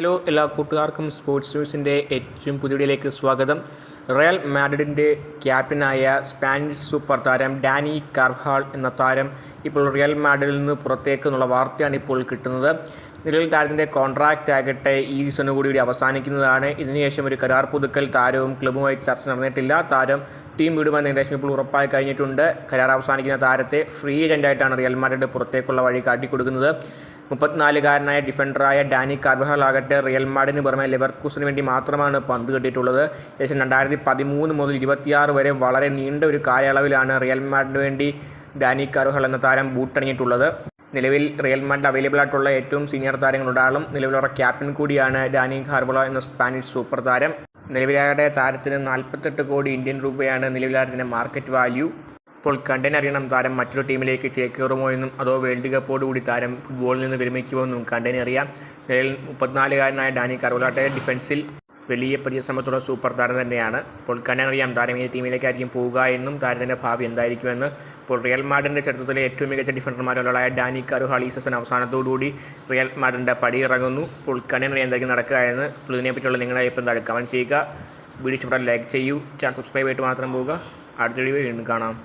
Hello എല്ലാ കൂട്ടുകാർക്കും sports ന്യൂസിൻ്റെ ഏറ്റവും പുതിയ വീഡിയോയിലേക്ക് സ്വാഗതം. റയൽ മാഡ്രിഡിൻ്റെ ക്യാപ്റ്റനായ സ്പാനിഷ് സൂപ്പർ താരം ഡാനി കാർവഹാൾ എന്ന താരം ഇപ്പോൾ റിയൽ മാഡ്രിഡിൽ നിന്ന് പുറത്തേക്ക് എന്നുള്ള വാർത്തയാണ് ഇപ്പോൾ കിട്ടുന്നത്. നിലവിൽ താരത്തിൻ്റെ കോൺട്രാക്റ്റ് ആകട്ടെ ഈ സീസണ് കൂടി അവസാനിക്കുന്നതാണ്. ഇതിനുശേഷം ഒരു കരാർ പുതുക്കൽ താരവും ക്ലബ്ബുമായി ചർച്ച നടന്നിട്ടില്ല. താരം ടീം വിടുമെന്ന് ഏകദേശം ഇപ്പോൾ ഉറപ്പായി കഴിഞ്ഞിട്ടുണ്ട്. കരാർ അവസാനിക്കുന്ന താരത്തെ ഫ്രീ ഏജൻ്റായിട്ടാണ് റിയൽ മാഡ്രിഡ് പുറത്തേക്കുള്ള വഴി കാട്ടിക്കൊടുക്കുന്നത്. 34-കാരനായ ഡിഫൻഡറായ ഡാനി കാർവഹാൾ ആകട്ടെ റിയൽ മാഡ്രിഡിന് പുറമെ ലെവർകൂസന് വേണ്ടി മാത്രമാണ് പന്ത് കിട്ടിയിട്ടുള്ളത്. ഏകദേശം 2013 മുതൽ 26 വരെ വളരെ നീണ്ട ഒരു കാലയളവിലാണ് റിയൽ മാഡ്രിഡിന് വേണ്ടി ഡാനി കാർവഹാൾ എന്ന താരം ബൂട്ടണിഞ്ഞിട്ടുള്ളത്. നിലവിൽ റിയൽ മാഡ്രിഡ് അവൈലബിൾ ആയിട്ടുള്ള ഏറ്റവും സീനിയർ താരങ്ങളൊരാളും നിലവിലുള്ള ക്യാപ്റ്റൻ കൂടിയാണ് ഡാനി കാർവഹാൾ എന്ന സ്പാനിഷ് സൂപ്പർ താരം. നിലവിലാകട്ടെ താരത്തിന് 48 കോടി ഇന്ത്യൻ രൂപയാണ് നിലവിലാരത്തിൻ്റെ മാർക്കറ്റ് വാല്യൂ. ഇപ്പോൾ കണ്ടറിയണം താരം മറ്റൊരു ടീമിലേക്ക് ചേക്കേറുമോ എന്നും അതോ വേൾഡ് കപ്പോടുകൂടി താരം ഫുട്ബോളിൽ നിന്ന് വിരമിക്കുമോ എന്നും കണ്ടറിയാം. നിലവിൽ 34-കാരനായ ഡാനി കാർവഹാൾ ഡിഫൻസിൽ വലിയ പരിശ്രമത്തുള്ള സൂപ്പർ താരം തന്നെയാണ്. ഇപ്പോൾ കണ്ടറിയാം താരം ഈ ടീമിലേക്കായിരിക്കും പോവുക എന്നും താരത്തിൻ്റെ ഭാവി എന്തായിരിക്കുമെന്ന്. ഇപ്പോൾ റിയൽ മാഡ്രിഡിൻ്റെ ചരിത്രത്തിലെ ഏറ്റവും മികച്ച ഡിഫൻഡർമാരൊരാളായ ഡാനി കാർവഹാൾ ഈ സീസൺ അവസാനത്തോടുകൂടി റിയൽ മാഡ്രിഡിൻ്റെ പടിയിറങ്ങുന്നു. ഇപ്പോൾ കണ്ടറിയാം എന്തായിരിക്കും നടക്കുക എന്ന്. ഇപ്പോൾ ഇതിനെപ്പറ്റിയുള്ള നിങ്ങളുടെ അഭിപ്രായം കമൻറ്റ് ചെയ്യുക. വീഡിയോ ഇഷ്ടപ്പെട്ടാൽ ലൈക്ക് ചെയ്യൂ. ചാനൽ സബ്സ്ക്രൈബ് ചെയ്തിട്ട് മാത്രം പോവുക. അടുത്ത വീഡിയോ വീണ്ടും കാണാം.